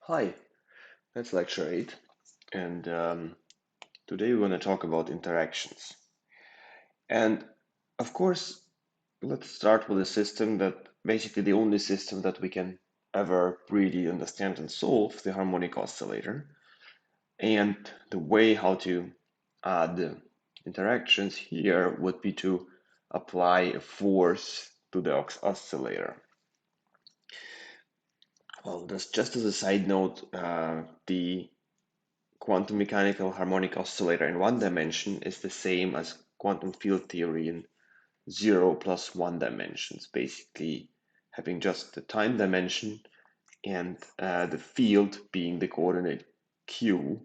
Hi, that's lecture 8, and today we're going to talk about interactions. And of course, let's start with a system that basically the only system that we can ever really understand and solve, the harmonic oscillator. And the way how to add interactions here would be to apply a force to the oscillator. Well, just as a side note, the quantum mechanical harmonic oscillator in one dimension is the same as quantum field theory in 0 plus 1 dimensions, basically having just the time dimension and the field being the coordinate q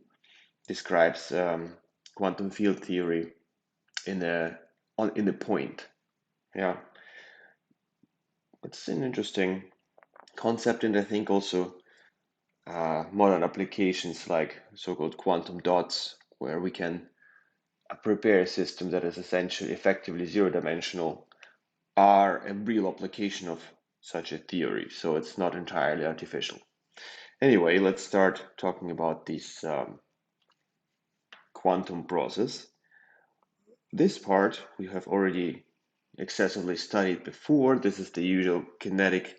describes quantum field theory in a point. Yeah, it's an interesting concept, and I think also modern applications like so-called quantum dots, where we can prepare a system that is essentially effectively zero-dimensional, are a real application of such a theory, so it's not entirely artificial. Anyway, let's start talking about this quantum process. This part we have already excessively studied before. This is the usual kinetic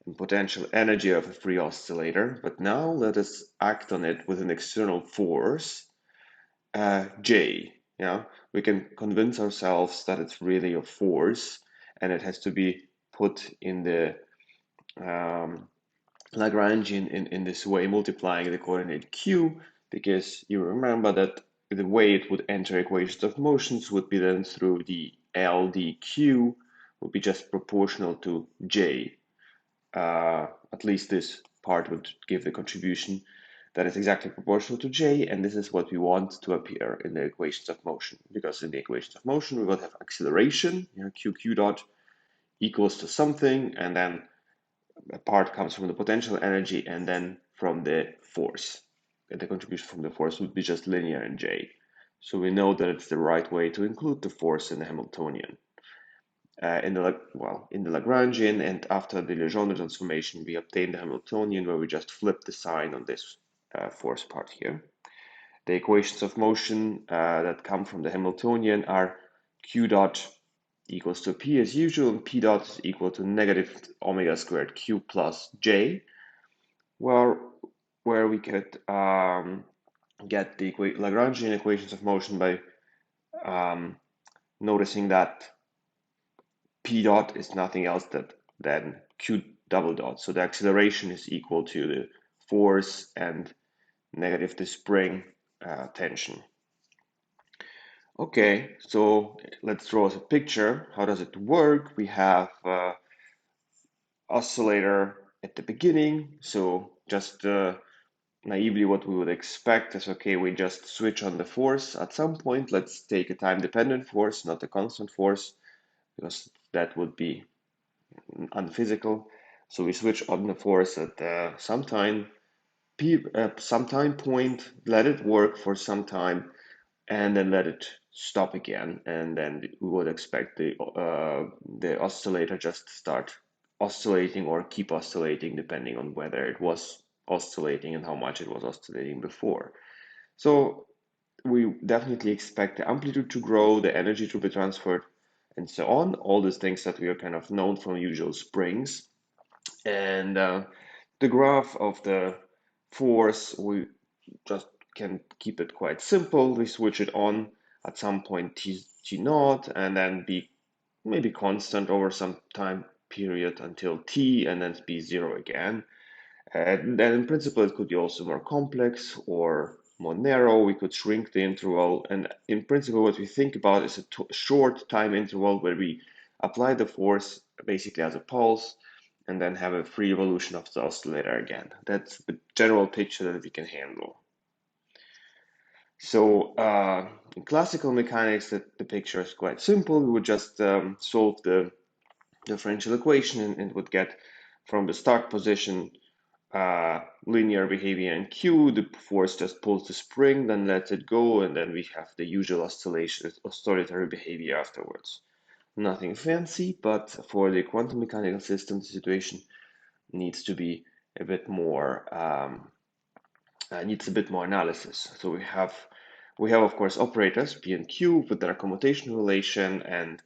and potential energy of a free oscillator, but now let us act on it with an external force, J. Yeah, we can convince ourselves that it's really a force and it has to be put in the Lagrangian in this way, multiplying the coordinate q, because you remember that the way it would enter equations of motions would be then through the L dq would be just proportional to J. At least this part would give the contribution that is exactly proportional to J, and this is what we want to appear in the equations of motion, because in the equations of motion we will have acceleration, q dot equals to something, and then a part comes from the potential energy and then from the force. And the contribution from the force would be just linear in J. So we know that it's the right way to include the force in the Hamiltonian. In the Lagrangian, and after the Legendre transformation, we obtain the Hamiltonian, where we just flip the sign on this force part here. The equations of motion that come from the Hamiltonian are q dot equals to p as usual, and p dot is equal to negative omega squared q plus j, where we could get the Lagrangian equations of motion by noticing that p dot is nothing else than q double dot. So the acceleration is equal to the force and negative the spring tension. Okay, so let's draw us a picture. How does it work? We have oscillator at the beginning. So just naively what we would expect is, okay, we just switch on the force at some point. Let's take a time-dependent force, not a constant force, because that would be unphysical. So we switch on the force at some time point, let it work for some time, and then let it stop again, and then we would expect the oscillator just start oscillating or keep oscillating depending on whether it was oscillating and how much it was oscillating before. So we definitely expect the amplitude to grow, the energy to be transferred, and so on. All these things that we are kind of known from usual springs. And the graph of the force, we just can keep it quite simple. We switch it on at some point t naught, and then be maybe constant over some time period until t, and then be zero again. And then in principle, it could be also more complex or more narrow. We could shrink the interval. And in principle, what we think about is a short time interval where we apply the force basically as a pulse and then have a free evolution of the oscillator again. That's the general picture that we can handle. So in classical mechanics, the picture is quite simple. We would just solve the differential equation and would get from the start position linear behavior in Q. The force just pulls the spring, then lets it go, and then we have the usual oscillatory behavior afterwards. Nothing fancy, but for the quantum mechanical system, the situation needs to be a bit more needs a bit more analysis. So we have of course operators P and Q with their commutation relation, and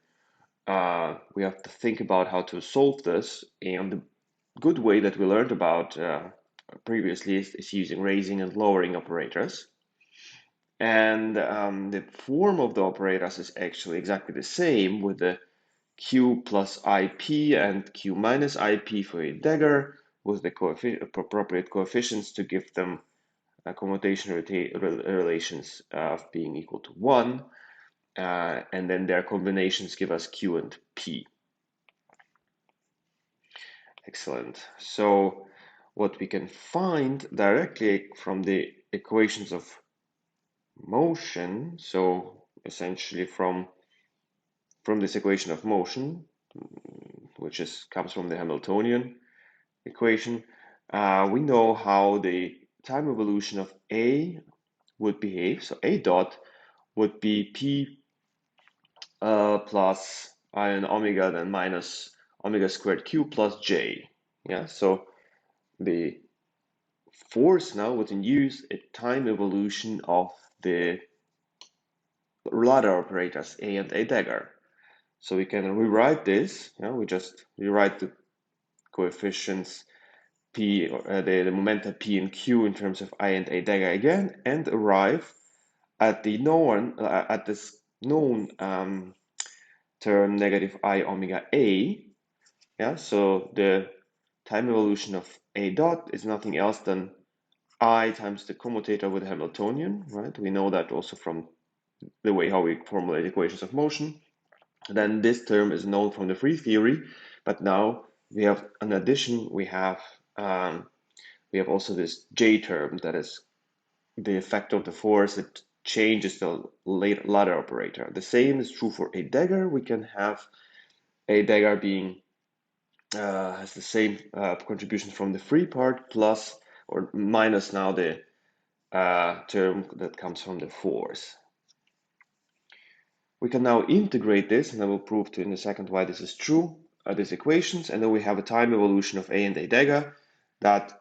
we have to think about how to solve this. And the good way that we learned about previously is using raising and lowering operators. And the form of the operators is actually exactly the same, with the Q plus IP and Q minus IP for a dagger, with the appropriate coefficients to give them commutation relations of being equal to 1, and then their combinations give us Q and P. Excellent. So what we can find directly from the equations of motion, so essentially from this equation of motion, which comes from the Hamiltonian equation, we know how the time evolution of A would behave. So A dot would be P plus I and omega, then minus omega squared Q plus J. Yeah, so the force now would induce a time evolution of the ladder operators A and A dagger. So we can rewrite this. We just rewrite the coefficients P, the momenta P and Q in terms of I and A dagger again, and arrive at the known at this known term negative I omega A. Yeah, so the time evolution of A dot is nothing else than I times the commutator with Hamiltonian, right? We know that also from the way how we formulate equations of motion. Then this term is known from the free theory, but now we have an addition. We have also this J term, that is the effect of the force. It changes the ladder operator. The same is true for a dagger. We can have a dagger being has the same contribution from the free part plus or minus now the term that comes from the force. We can now integrate this, and I will prove in a second why this is true, these equations, and then we have a time evolution of A and A dagger that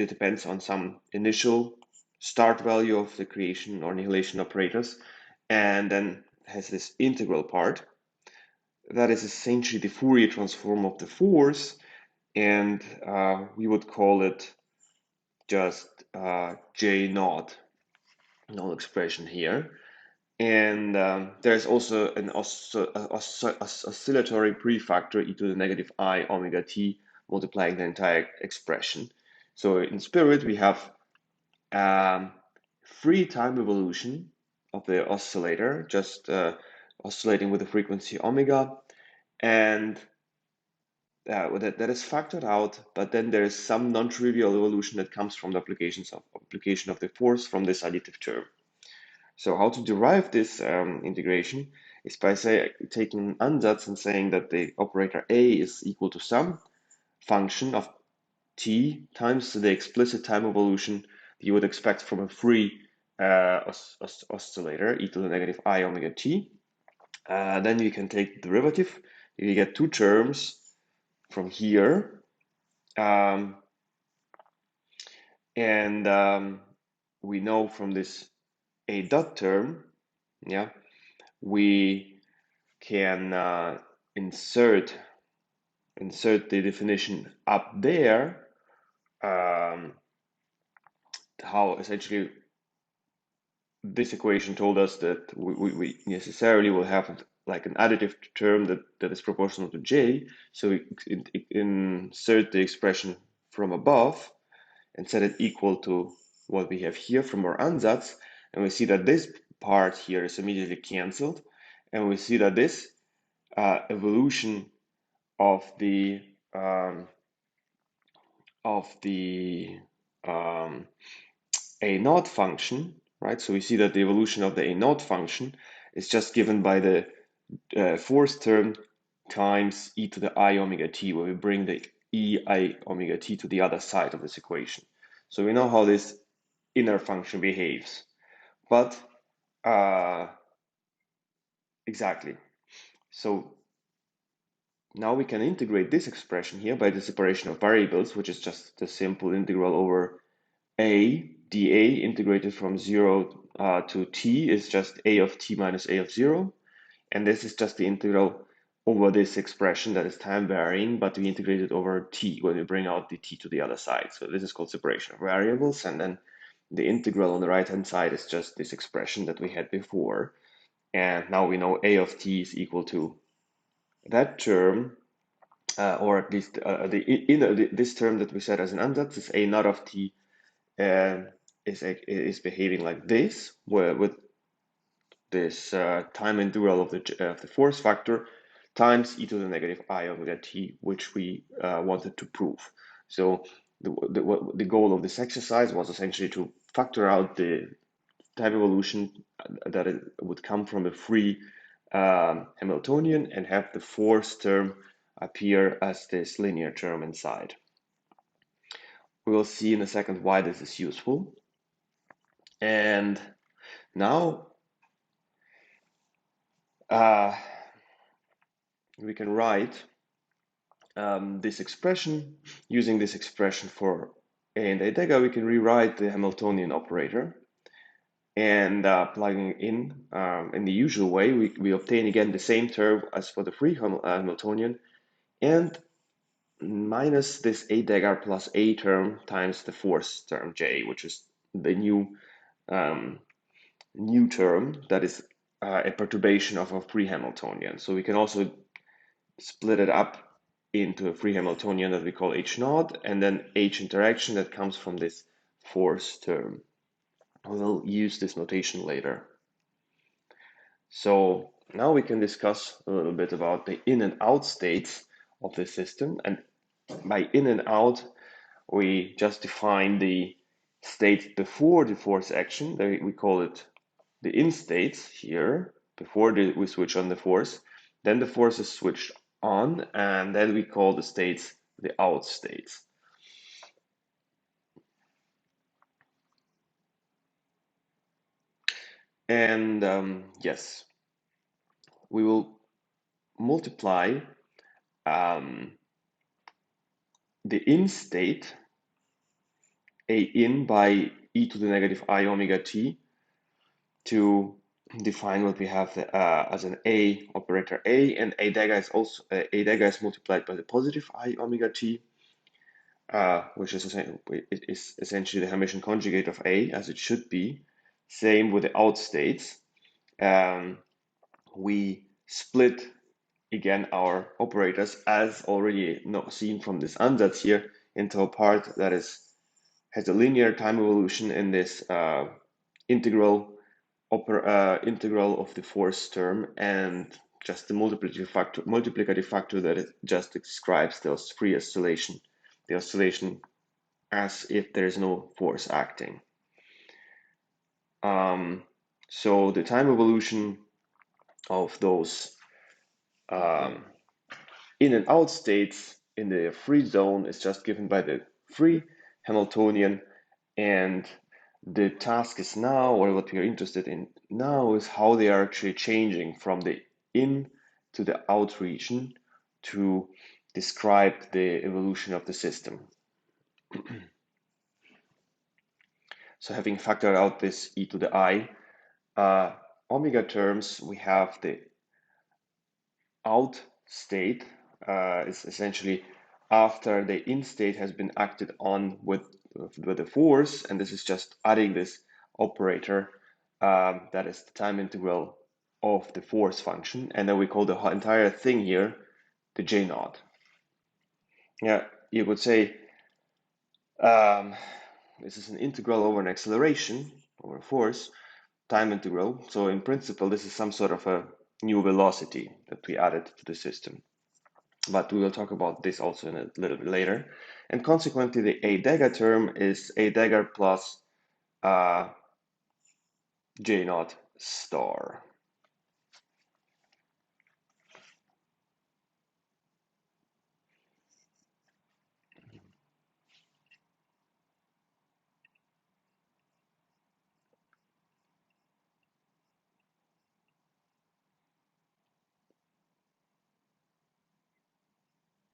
depends on some initial start value of the creation or annihilation operators, and then has this integral part that is essentially the Fourier transform of the force, and we would call it just J naught, null expression here. And there's also an oscillatory prefactor e to the negative I omega t multiplying the entire expression. So in spirit, we have free time evolution of the oscillator, just oscillating with the frequency omega, and that is factored out, but then there is some non-trivial evolution that comes from the application of the force from this additive term. So how to derive this integration is by taking an ansatz and saying that the operator A is equal to some function of t times the explicit time evolution you would expect from a free oscillator, e to the negative I omega t. Then you can take the derivative. You get two terms from here. We know from this A dot term, yeah, we can insert the definition up there, how essentially this equation told us that we necessarily will have like an additive term that is proportional to J. So we insert the expression from above and set it equal to what we have here from our ansatz. And we see that this part here is immediately cancelled. And we see that this evolution of the A naught function, right? So we see that the evolution of the A naught function is just given by the force term times e to the I omega t, where we bring the e I omega t to the other side of this equation. So we know how this inner function behaves, but exactly. So now we can integrate this expression here by the separation of variables, which is just the simple integral over a dA integrated from 0 to t is just a of t minus a of 0. And this is just the integral over this expression that is time varying, but we integrate it over t when we bring out the t to the other side. So this is called separation of variables. And then the integral on the right-hand side is just this expression that we had before. And now we know a of t is equal to that term, or at least this term that we set as an ansatz is a naught of t is behaving like this, where with this time integral of the force factor times e to the negative I omega t, which we wanted to prove. So the goal of this exercise was essentially to factor out the time evolution that it would come from a free Hamiltonian and have the force term appear as this linear term inside. We will see in a second why this is useful. And now we can write this expression. Using this expression for A and A dagger, we can rewrite the Hamiltonian operator. And plugging in the usual way, we obtain again the same term as for the free Hamiltonian, and minus this A dagger plus A term times the force term J, which is the new term that is a perturbation of a free Hamiltonian. So we can also split it up into a free Hamiltonian that we call H naught, and then H interaction that comes from this force term. We'll use this notation later. So now we can discuss a little bit about the in and out states of the system. And by in and out, we just define the state before the force action. We call it the in states here, before we switch on the force. Then the force is switched on, and then we call the states the out states. And yes, we will multiply the in state, A in, by e to the negative I omega t to define what we have as an A operator A, and A dagger is also A dagger is multiplied by the positive I omega t, which is essentially the Hermitian conjugate of A, as it should be. Same with the out states. We split again our operators, as already seen from this ansatz here, into a part that has a linear time evolution in this integral of the force term, and just the multiplicative factor that it just describes the free oscillation, the oscillation as if there is no force acting. So the time evolution of those in and out states in the free zone is just given by the free Hamiltonian, and the task is now, or what we are interested in now, is how they are actually changing from the in to the out region to describe the evolution of the system. So having factored out this e to the I omega terms, we have the out state is essentially after the in state has been acted on with the force, and this is just adding this operator that is the time integral of the force function, and then we call the entire thing here the J naught. Yeah, you could say this is an integral over an acceleration over a force, time integral. So in principle, this is some sort of a new velocity that we added to the system. But we will talk about this also in a little bit later. And consequently, the A dagger term is A dagger plus J naught star.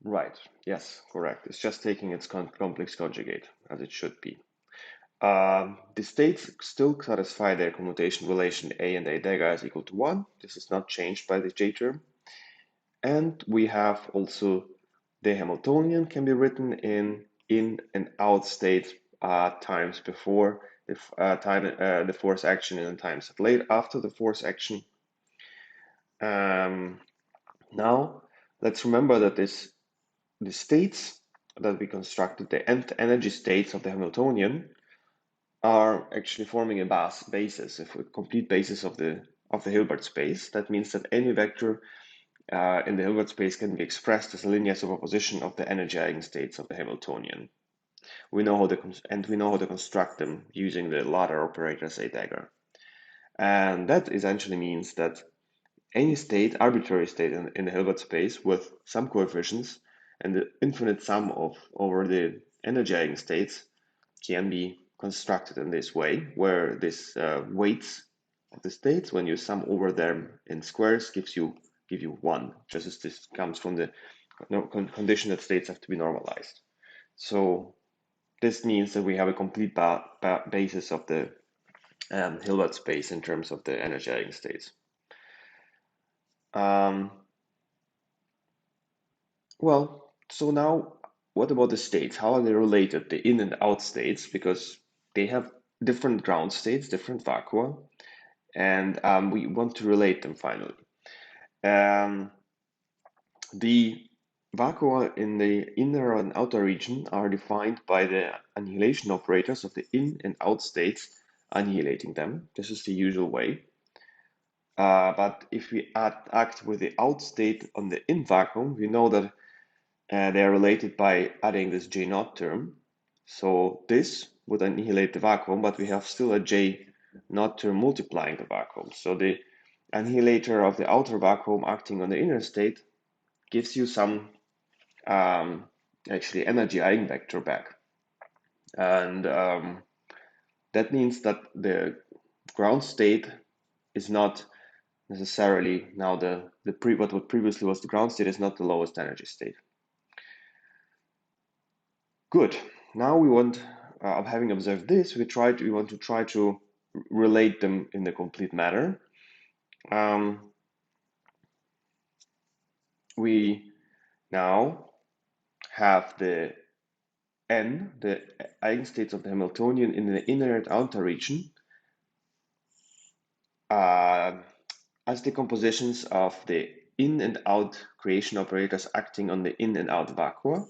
Right. Yes, correct. It's just taking its complex conjugate, as it should be. The states still satisfy their commutation relation A and A dagger is equal to 1. This is not changed by the J term. And we have also the Hamiltonian can be written in and out state times before the force action and times late after the force action. Now, let's remember that the states that we constructed, the nth energy states of the Hamiltonian, are actually forming a basis, a complete basis of the Hilbert space. That means that any vector in the Hilbert space can be expressed as a linear superposition of the energy eigenstates of the Hamiltonian. We know how to construct them using the ladder operator as a dagger, and that essentially means that any state, arbitrary state in the Hilbert space with some coefficients and the infinite sum of over the energy eigenstates can be constructed in this way, where this weights of the states, when you sum over them in squares, give you 1, just as this comes from the condition that states have to be normalized. So this means that we have a complete basis of the Hilbert space in terms of the energy eigenstates. Well, so now what about the states? How are they related, the in and out states? Because they have different ground states, different vacua, and we want to relate them finally. The vacua in the inner and outer region are defined by the annihilation operators of the in and out states, annihilating them. This is the usual way. But if we act with the out state on the in vacuum, we know that they are related by adding this J naught term. So this would annihilate the vacuum, but we have still a J naught term multiplying the vacuum. So the annihilator of the outer vacuum acting on the inner state gives you some actually energy eigenvector back. And that means that the ground state is not necessarily now what previously was the ground state is not the lowest energy state. Good. Now we want, having observed this, we want to try to relate them in the complete manner. We now have the eigenstates of the Hamiltonian in the inner and outer region, as decompositions of the in and out creation operators acting on the in and out vacua.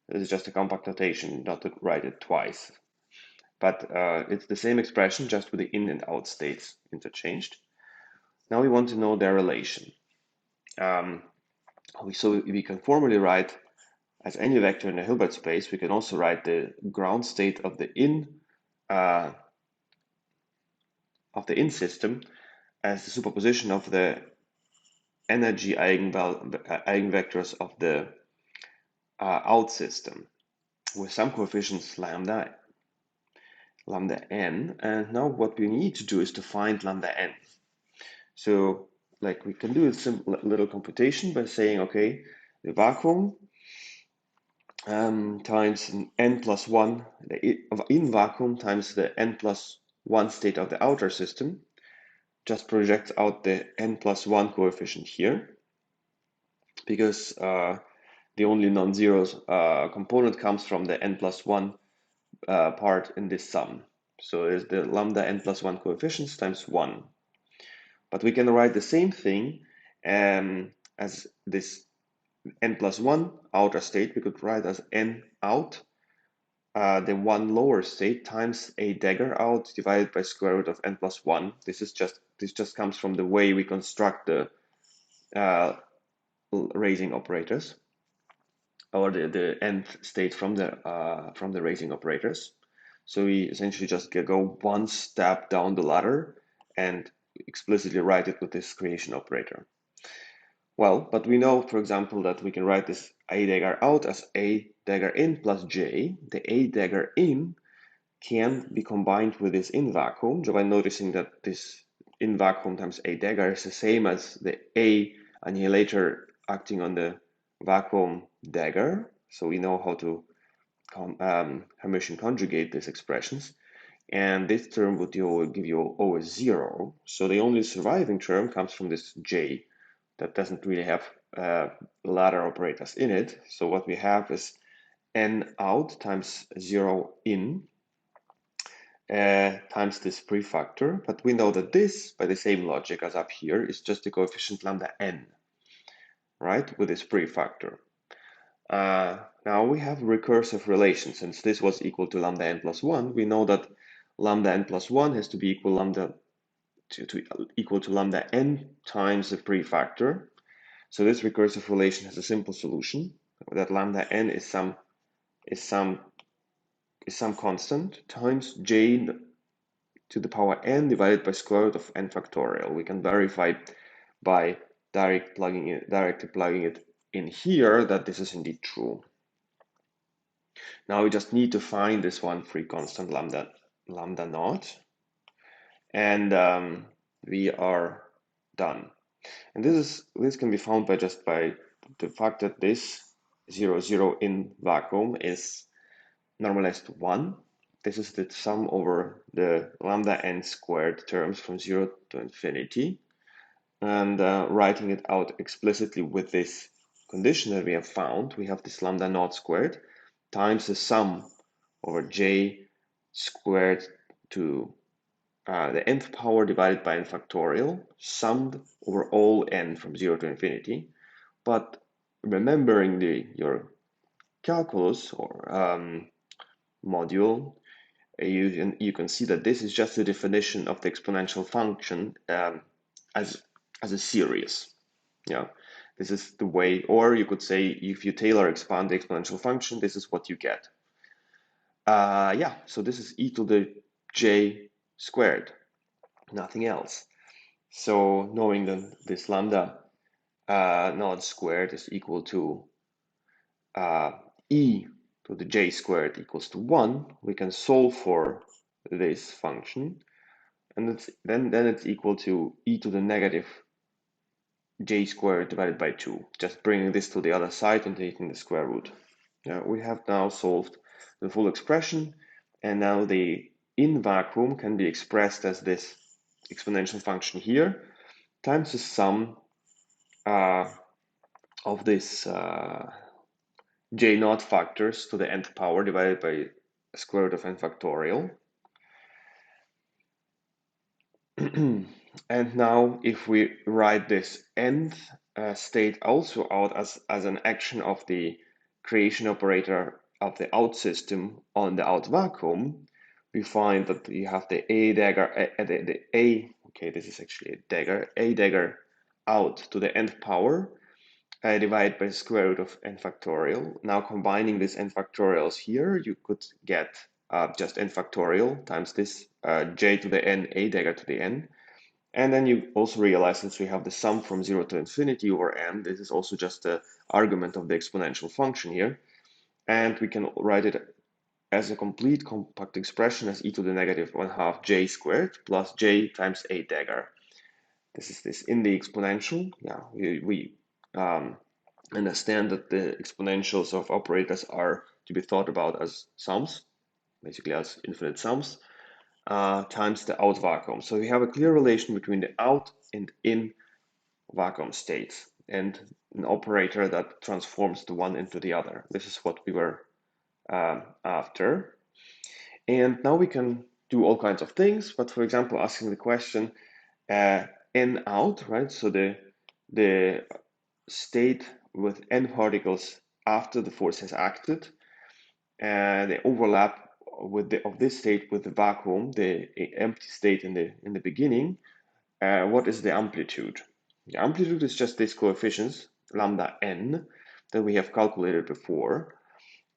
This is just a compact notation, not to write it twice. But it's the same expression, just with the in and out states interchanged. Now we want to know their relation. So we can formally write as any vector in a Hilbert space, we can also write the ground state of the in system as the superposition of the energy eigenvectors of the out system with some coefficients lambda n. And now what we need to do is to find lambda n. So like we can do a simple little computation by saying, okay, the vacuum times n plus 1, the in vacuum times the n plus 1 state of the outer system just projects out the n plus 1 coefficient here, because the only non-zero component comes from the n plus 1 part in this sum. So there's the lambda n plus 1 coefficients times 1. But we can write the same thing as this n plus 1 outer state. We could write as n out, the one lower state, times a dagger out divided by square root of n plus 1. This just comes from the way we construct the raising operators, or the nth state from the raising operators. So we essentially just go one step down the ladder and explicitly write it with this creation operator. Well, but we know, for example, that we can write this a dagger out as a dagger in plus j. The a dagger in can be combined with this in vacuum by noticing that this in vacuum times a dagger is the same as the a annihilator acting on the vacuum dagger. So we know how to Hermitian conjugate these expressions. And this term would give you always 0. So the only surviving term comes from this j that doesn't really have ladder operators in it. So what we have is n out times 0 in times this prefactor. But we know that this, by the same logic as up here, is just the coefficient lambda n, right, with this prefactor. Now we have recursive relation. Since this was equal to lambda n plus 1, we know that lambda n plus 1 has to be equal to lambda n times the prefactor. So this recursive relation has a simple solution, that lambda n is some constant times j to the power n divided by square root of n factorial. We can verify by directly plugging it in here that this is indeed true. Now we just need to find this one free constant lambda naught, and we are done. And this can be found by the fact that this 0 in vacuum is normalized to 1. This is the sum over the lambda n squared terms from 0 to infinity. And writing it out explicitly with this condition that we have found, we have this lambda naught squared times the sum over j squared to the nth power divided by n factorial, summed over all n from 0 to infinity. But remembering your calculus or module, you can see that this is just a definition of the exponential function as a series. Yeah, this is the way, or you could say if you Taylor expand the exponential function, this is what you get. Yeah, so this is e to the j squared, nothing else. So knowing that this lambda naught squared is equal to e to the j squared equals to 1, we can solve for this function, and then it's equal to e to the negative j squared divided by 2, just bringing this to the other side and taking the square root. Now we have now solved the full expression, and now the in vacuum can be expressed as this exponential function here times the sum of this j naught factors to the nth power divided by square root of n factorial. And now if we write this nth state also out as an action of the creation operator of the out system on the out vacuum, we find that you have the a dagger, okay, this is actually a dagger out to the nth power divided by the square root of n factorial. Now combining these n factorials here, you could get just n factorial times this j to the n, a dagger to the n. And then you also realize, since we have the sum from 0 to infinity over n, this is also just the argument of the exponential function here. And we can write it as a complete compact expression as e to the negative 1/2 j squared plus j times a dagger. This is this in the exponential. Yeah, we understand that the exponentials of operators are to be thought about as sums, basically as infinite sums, times the out vacuum. So we have a clear relation between the out and in vacuum states and an operator that transforms the one into the other. This is what we were after. And now we can do all kinds of things, but for example, asking the question n out, right? So the state with n particles after the force has acted, and they overlap of this state with the vacuum, the empty state in the beginning. What is the amplitude? The amplitude is just these coefficients, lambda n, that we have calculated before.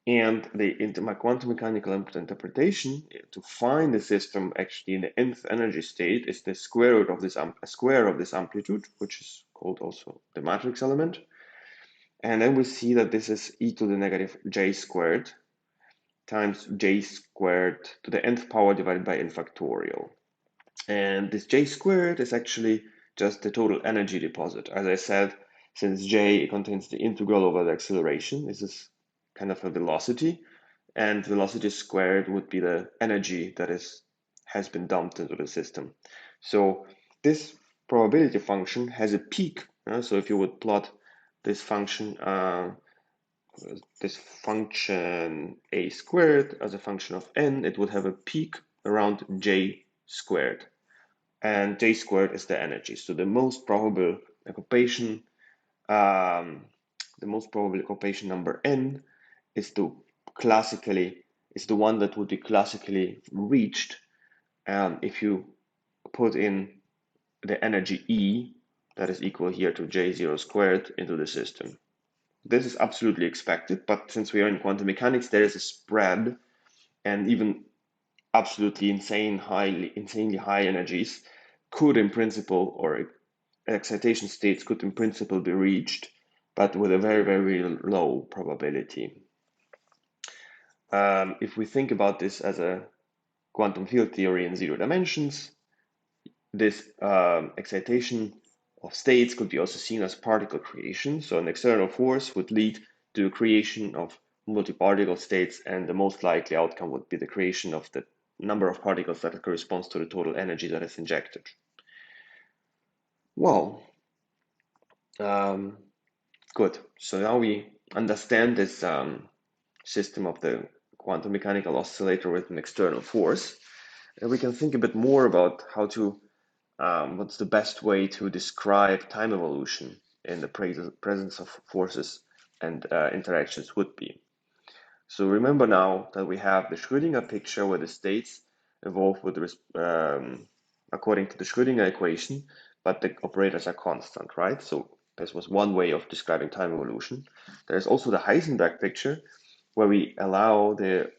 And my quantum mechanical interpretation to find the system actually in the nth energy state is the square root of this square of this amplitude, which is called also the matrix element. And then we see that this is e to the negative j squared times j squared to the nth power divided by n factorial. And this j squared is actually just the total energy deposit. As I said, Since J contains the integral over the acceleration, this is kind of a velocity, and velocity squared would be the energy that has been dumped into the system. So this probability function has a peak. So if you would plot this function a squared as a function of n, it would have a peak around j squared, and j squared is the energy. So the most probable occupation, number n is the one that would be classically reached if you put in the energy E that is equal here to J0 squared into the system. This is absolutely expected, but since we are in quantum mechanics, there is a spread, and even absolutely insanely high energies could in principle, or excitation states could in principle be reached, but with a very, very low probability. If we think about this as a quantum field theory in 0 dimensions, this excitation of states could be also seen as particle creation. So an external force would lead to creation of multi-particle states, and the most likely outcome would be the creation of the number of particles that corresponds to the total energy that is injected. Well, good. So now we understand this system of the quantum mechanical oscillator with an external force, and we can think a bit more about how to what's the best way to describe time evolution in the presence of forces and interactions would be. So remember now that we have the Schrödinger picture where the states evolve with according to the Schrödinger equation, but the operators are constant, right? So this was one way of describing time evolution. There's also the Heisenberg picture where we allow the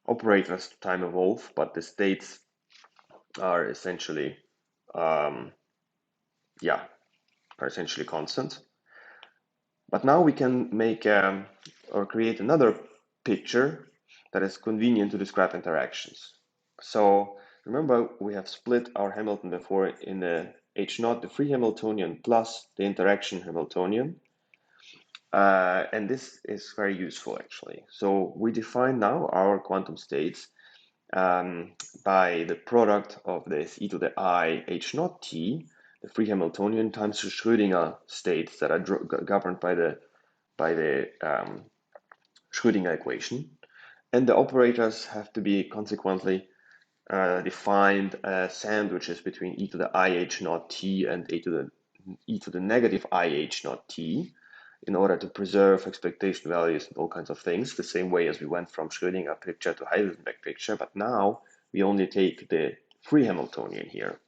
operators to time evolve, but the states are essentially are essentially constant. But now we can make or create another picture that is convenient to describe interactions. So remember, we have split our Hamilton before in the H0, the free Hamiltonian plus the interaction Hamiltonian. And this is very useful actually. So we define now our quantum states by the product of this e to the I H0 t, the free Hamiltonian, times the Schrödinger states that are governed by the Schrödinger equation, and the operators have to be consequently defined as sandwiches between e to the I H0 t and e to the negative I H0 t, in order to preserve expectation values and all kinds of things, the same way as we went from Schrödinger picture to Heisenberg picture, but now we only take the free Hamiltonian here.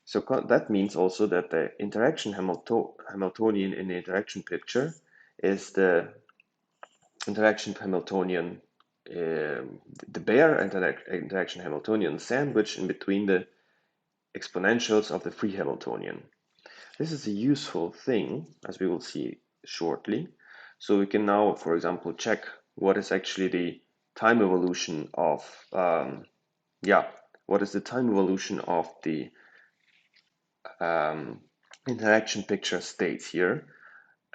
So that means also that the interaction Hamiltonian in the interaction picture is the interaction Hamiltonian, the bare interaction Hamiltonian sandwich in between the exponentials of the free Hamiltonian. This is a useful thing, as we will see shortly. So we can now, for example, check what is actually the time evolution of, what is the time evolution of the interaction picture states here.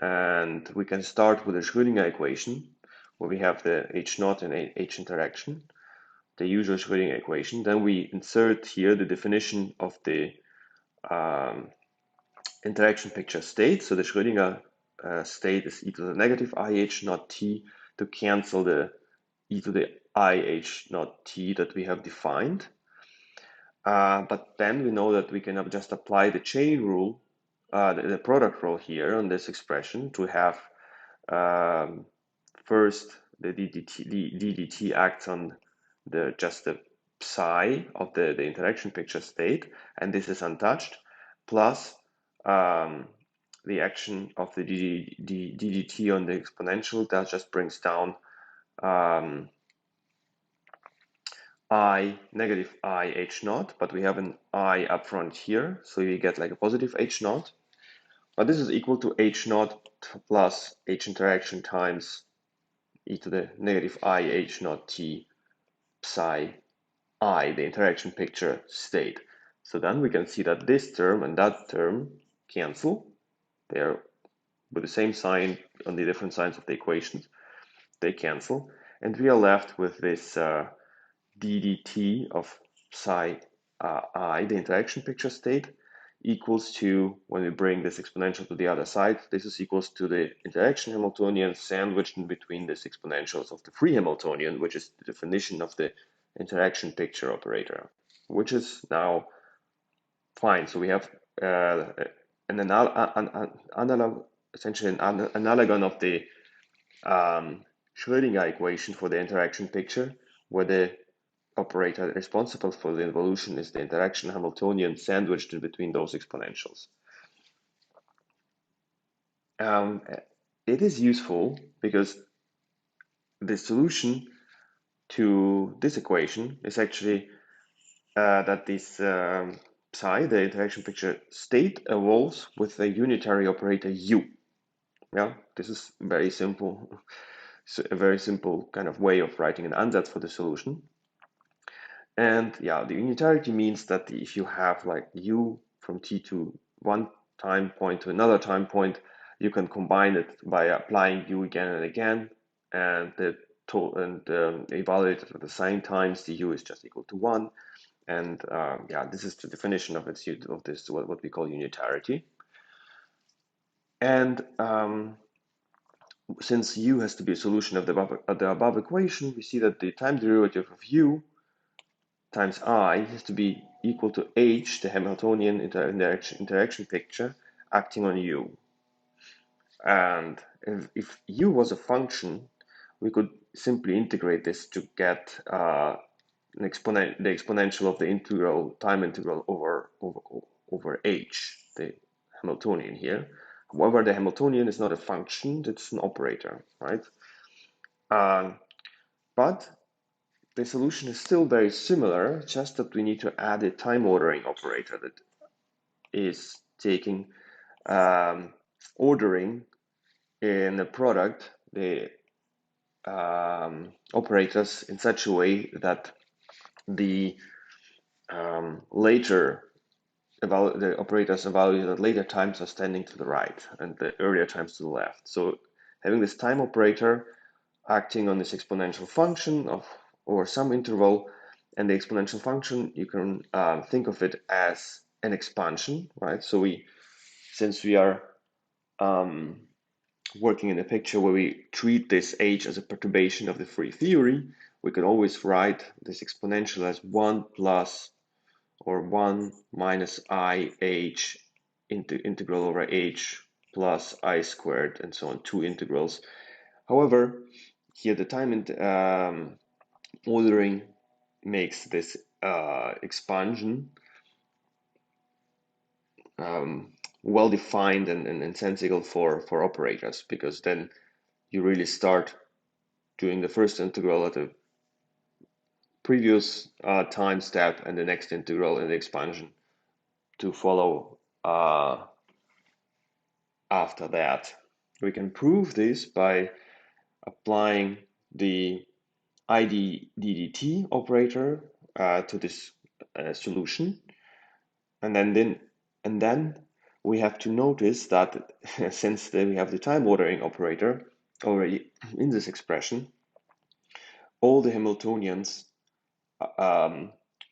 And we can start with the Schrödinger equation, where we have the H0 and H interaction, the usual Schrödinger equation. Then we insert here the definition of the interaction picture state. So the Schrödinger state is e to the negative IH0 t to cancel the e to the IH0 t that we have defined. But then we know that we can just apply the chain rule, the product rule here on this expression to have first the ddt acts on just the psi of the interaction picture state, and this is untouched, plus the action of the ddt on the exponential that just brings down I negative I H0, but we have an I up front here, so you get like a positive H0. But this is equal to H0 plus H interaction times e to the negative I H0 t psi I, the interaction picture state. So then we can see that this term and that term cancel. They are with the same sign on the different sides of the equations. They cancel, and we are left with this ddt of psi I, the interaction picture state, equals to, when we bring this exponential to the other side, this is equals to the interaction Hamiltonian sandwiched in between these exponentials of the free Hamiltonian, which is the definition of the interaction picture operator, which is now fine. So we have an analog, essentially an analogon of the Schrödinger equation for the interaction picture, where the operator responsible for the involution is the interaction Hamiltonian sandwiched in between those exponentials. It is useful because the solution to this equation is actually that this psi, the interaction picture state, evolves with a unitary operator u. Yeah, this is very simple, a very simple kind of way of writing an ansatz for the solution. And yeah, the unitarity means that if you have like u from t to one time point to another time point, you can combine it by applying u again and again, and the evaluate it at the same times. The u is just equal to 1, and yeah, this is the definition of its of this what we call unitarity. And since u has to be a solution of the above equation, we see that the time derivative of u times I has to be equal to h, the Hamiltonian interaction picture, acting on u. And if u was a function, we could simply integrate this to get the exponential of the time integral over h, the Hamiltonian here. However, the Hamiltonian is not a function, it's an operator, right? But the solution is still very similar, just that we need to add a time ordering operator that is taking ordering in a product, the operators in such a way that the the operators evaluate that later times are standing to the right and the earlier times to the left. So having this time operator acting on this exponential function of over some interval, and the exponential function, you can think of it as an expansion, right? So since we are working in a picture where we treat this h as a perturbation of the free theory, we can always write this exponential as 1 plus or 1 minus I h integral over h plus I squared and so on, two integrals. However, here the time ordering makes this expansion well defined and sensible for operators, because then you really start doing the first integral at the previous time step and the next integral in the expansion to follow after that. We can prove this by applying the IDDT operator to this solution, and then we have to notice that since we have the time ordering operator already in this expression, all the Hamiltonians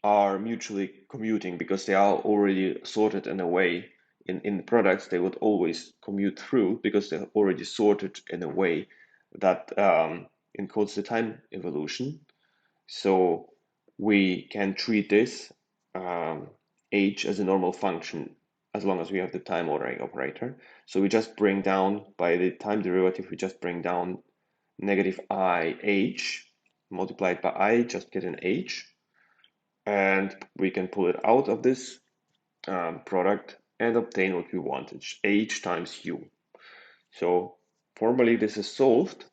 are mutually commuting because they are already sorted in a way in the products they would always commute through because they're already sorted in a way that encodes the time evolution. So we can treat this h as a normal function as long as we have the time ordering operator. So we just bring down, by the time derivative, we just bring down negative I h multiplied by I, just get an h. And we can pull it out of this product and obtain what we want. It's h times u. So formally this is solved.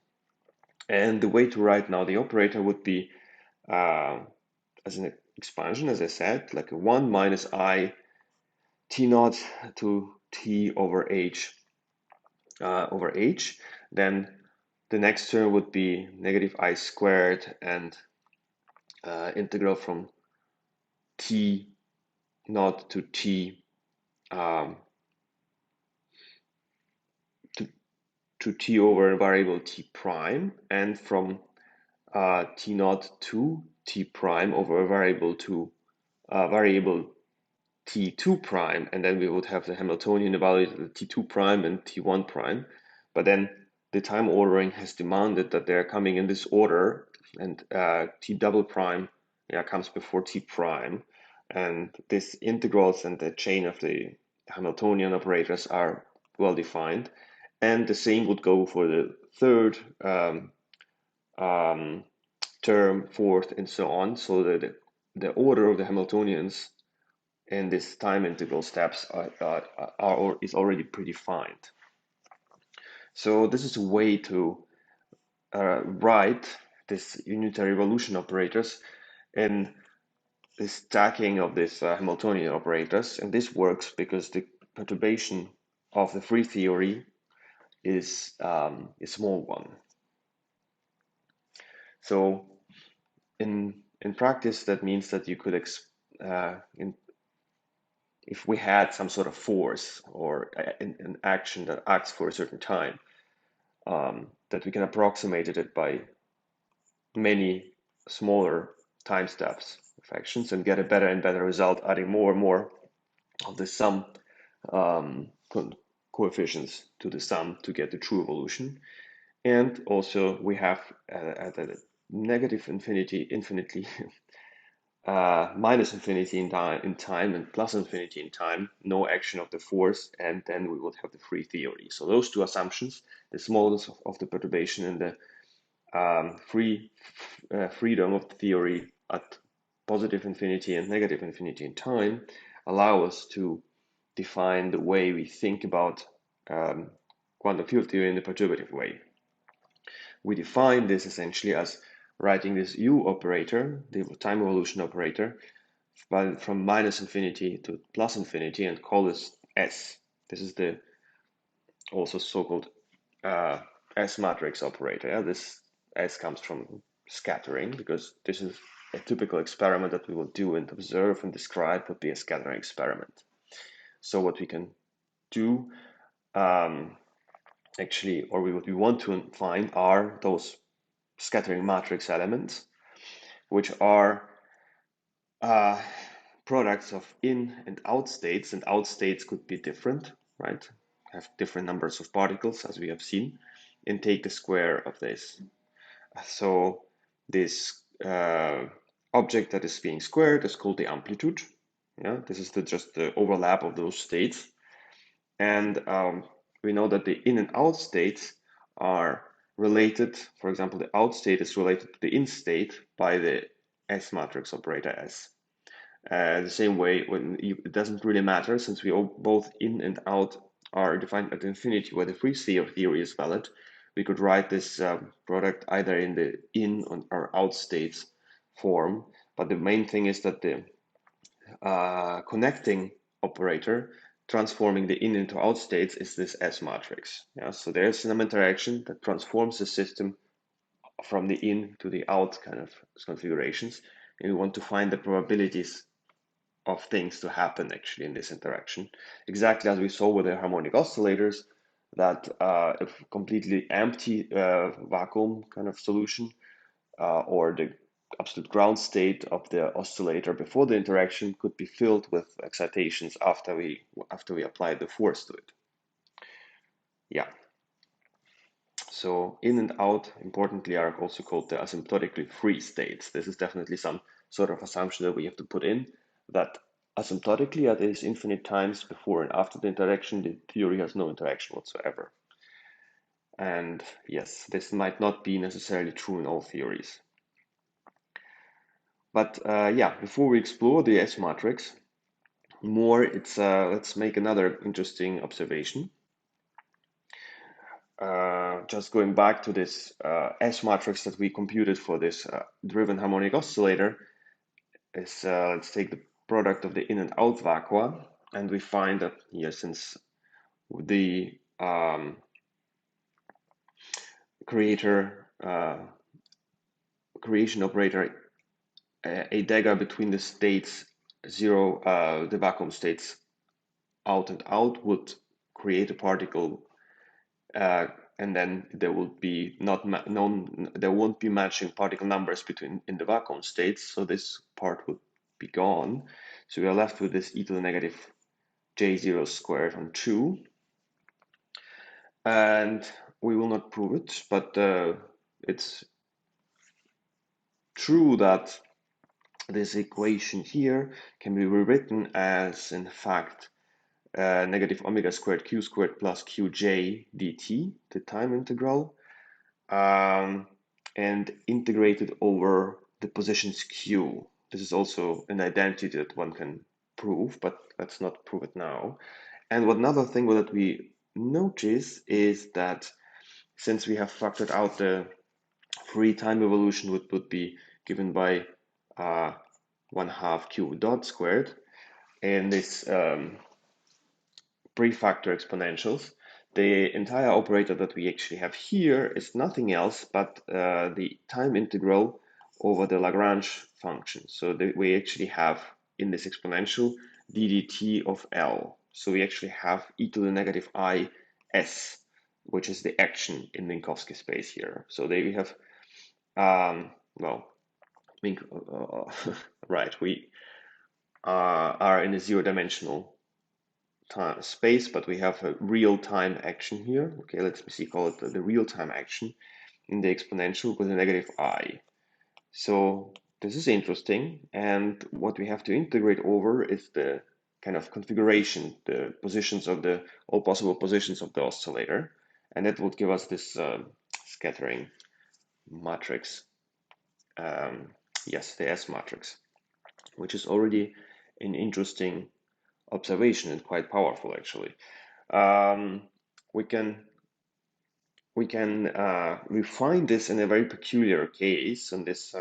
And the way to write now the operator would be as an expansion, as I said, like a 1 minus I t naught to t over h. Then the next term would be negative I squared and integral from t naught to t to t over a variable t prime, and from t naught to t prime over a variable to variable t2 prime, and then we would have the Hamiltonian evaluated at t2 prime and t1 prime. But then the time ordering has demanded that they're coming in this order, and t double prime comes before t prime. And these integrals and the chain of the Hamiltonian operators are well defined. And the same would go for the third term, fourth, and so on. So that the order of the Hamiltonians in this time integral steps is already predefined. So this is a way to write this unitary evolution operators in the stacking of this Hamiltonian operators, and this works because the perturbation of the free theory is a small one. So in practice, that means that you could if we had some sort of force or an action that acts for a certain time, that we can approximate it by many smaller time steps of actions and get a better and better result, adding more and more of the sum coefficients to the sum to get the true evolution. And also we have at a negative infinitely minus infinity in time and plus infinity in time, no action of the force, and then we would have the free theory. So those two assumptions, the smallness of the perturbation and the freedom of the theory at positive infinity and negative infinity in time, allow us to define the way we think about quantum field theory in a perturbative way. We define this essentially as writing this U operator, the time evolution operator, from minus infinity to plus infinity, and call this S. This is the also so-called S matrix operator. Yeah? This S comes from scattering, because this is a typical experiment that we will do and observe and describe would be a scattering experiment. So what we can do actually, or what we want to find are those scattering matrix elements, which are products of in and out states, and out states could be different, right? Have different numbers of particles, as we have seen, and take the square of this. So this object that is being squared is called the amplitude. Yeah, this is just the overlap of those states, and we know that the in and out states are related. For example, the out state is related to the in state by the S matrix operator S. The same way, it doesn't really matter, since we both in and out are defined at infinity, where the free theory is valid. We could write this product either in the in or out states form, but the main thing is that the connecting operator transforming the in into out states is this S matrix. Yeah, so there's some interaction that transforms the system from the in to the out kind of configurations, and we want to find the probabilities of things to happen actually in this interaction, exactly as we saw with the harmonic oscillators, that a completely empty vacuum kind of solution or the absolute ground state of the oscillator before the interaction could be filled with excitations after we apply the force to it. Yeah. So in and out, importantly, are also called the asymptotically free states. This is definitely some sort of assumption that we have to put in, that asymptotically at these infinite times before and after the interaction, the theory has no interaction whatsoever. And yes, this might not be necessarily true in all theories. But yeah, before we explore the S matrix more, let's make another interesting observation. Just going back to this S matrix that we computed for this driven harmonic oscillator, is let's take the product of the in and out vacua, and we find that here, since the creation operator a dagger between the states zero, the vacuum states out and out would create a particle and then there will be there won't be matching particle numbers between in the vacuum states, so this part would be gone. So we are left with this e to the negative j0 squared on 2, and we will not prove it, but it's true that this equation here can be rewritten as, in fact, negative omega squared q squared plus qj dt, the time integral, and integrated over the positions q. This is also an identity that one can prove, but let's not prove it now. And another thing that we notice is that since we have factored out the free time evolution, which would be given by 1/2 q dot squared, and this prefactor exponentials, the entire operator that we actually have here is nothing else but the time integral over the Lagrange function. So we actually have in this exponential ddt of L. So we actually have e to the negative I s, which is the action in Minkowski space here. So there we have, well, right, we are in a zero-dimensional time space, but we have a real-time action here. Okay, let's see, call it the real-time action in the exponential with a negative I. So this is interesting, and what we have to integrate over is the kind of configuration, the positions of the all possible positions of the oscillator, and that would give us this scattering matrix. Yes, the S matrix, which is already an interesting observation and quite powerful actually. Um, we can refine this in a very peculiar case in this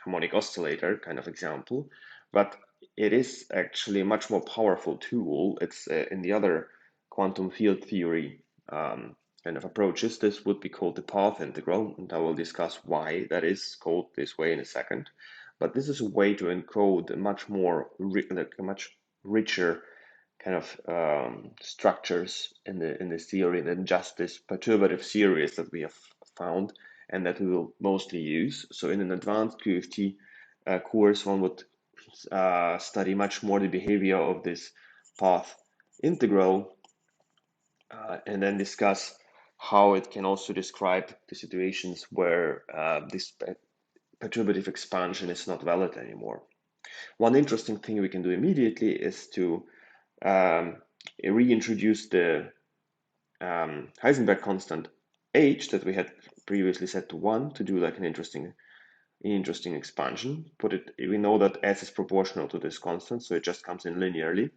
harmonic oscillator kind of example, but it is actually a much more powerful tool. It's in the other quantum field theory kind of approaches. This would be called the path integral, and I will discuss why that is called this way in a second. But this is a way to encode a much more like a much richer kind of structures in this theory than just this perturbative series that we have found and that we will mostly use. So in an advanced QFT course, one would study much more the behavior of this path integral and then discuss how it can also describe the situations where this perturbative expansion is not valid anymore. One interesting thing we can do immediately is to reintroduce the Heisenberg constant h that we had previously set to 1 to do like an interesting expansion. We know that s is proportional to this constant, so it just comes in linearly.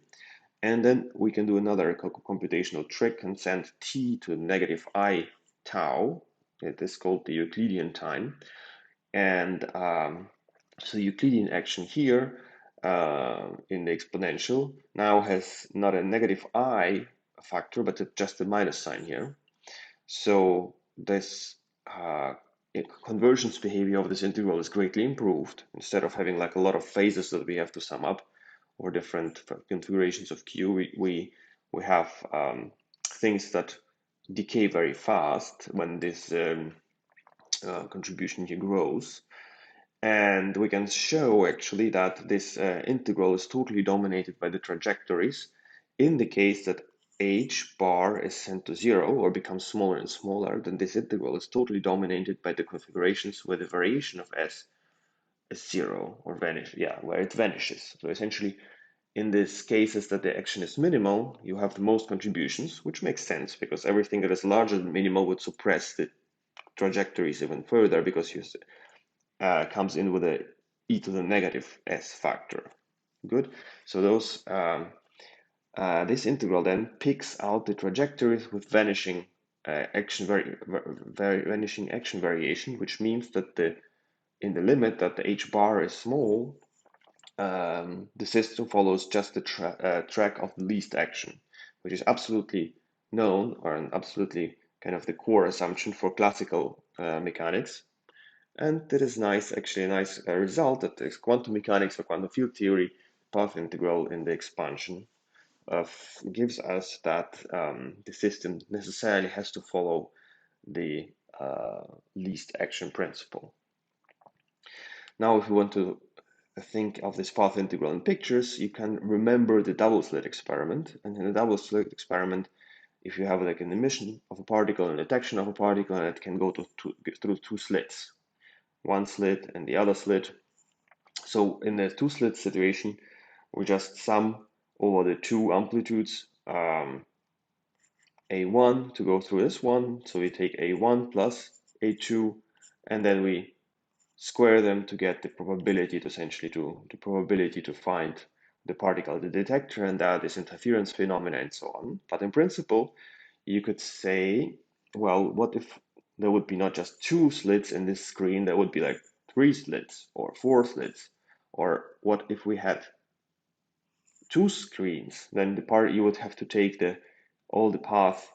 And then we can do another computational trick and send t to negative I tau. It is called the Euclidean time. And so Euclidean action here in the exponential now has not a negative I factor, but just a minus sign here. So this convergence behavior of this integral is greatly improved. Instead of having like a lot of phases that we have to sum up or different configurations of Q, we have things that decay very fast when this contribution here grows. And we can show actually that this integral is totally dominated by the trajectories in the case that h bar is sent to 0 or becomes smaller and smaller, then this integral is totally dominated by the configurations where the variation of s is 0 or where it vanishes. So essentially, in these cases that the action is minimal, you have the most contributions, which makes sense because everything that is larger than minimal would suppress the trajectories even further because you comes in with a e to the negative s factor. Good. So those this integral then picks out the trajectories with vanishing vanishing action variation, which means that in the limit that the h bar is small, the system follows just the track of the least action, which is absolutely known or an absolutely kind of the core assumption for classical mechanics. And that is nice, actually a nice result that is quantum mechanics or quantum field theory path integral in the expansion gives us that the system necessarily has to follow the least action principle. Now, if you want to think of this path integral in pictures, you can remember the double slit experiment. And in the double slit experiment, if you have like an emission of a particle and a detection of a particle, and it can go through two slits, one slit and the other slit. So in the two slit situation, we just sum over the two amplitudes A1 to go through this one. So we take A1 plus A2, and then we square them to get the probability to essentially the probability to find the particle at the detector, and that is interference phenomena and so on. But in principle, you could say, well, what if there would be not just two slits in this screen, there would be like 3 slits or 4 slits? Or what if we had two screens? Then you would have to take all the path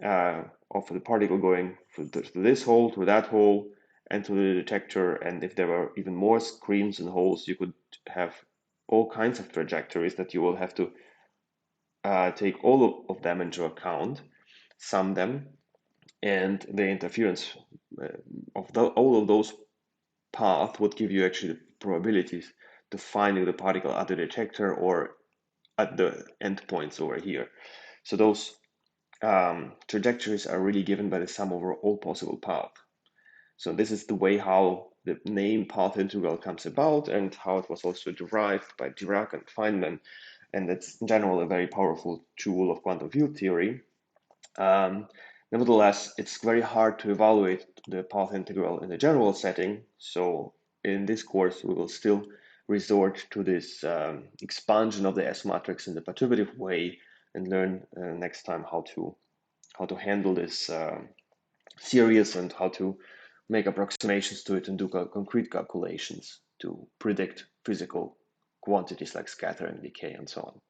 of the particle going to this hole, to that hole, and to the detector. And if there were even more screens and holes, you could have all kinds of trajectories that you will have to take all of them into account, sum them, and the interference of all of those paths would give you actually the probabilities to finding the particle at the detector or at the endpoints over here. So those trajectories are really given by the sum over all possible paths. So this is the way how the name path integral comes about and how it was also derived by Dirac and Feynman. And it's in general a very powerful tool of quantum field theory. Nevertheless, it's very hard to evaluate the path integral in a general setting. So in this course, we will still resort to this expansion of the S matrix in the perturbative way and learn next time how to handle this series and how to make approximations to it and do concrete calculations to predict physical quantities like scattering, decay, and so on.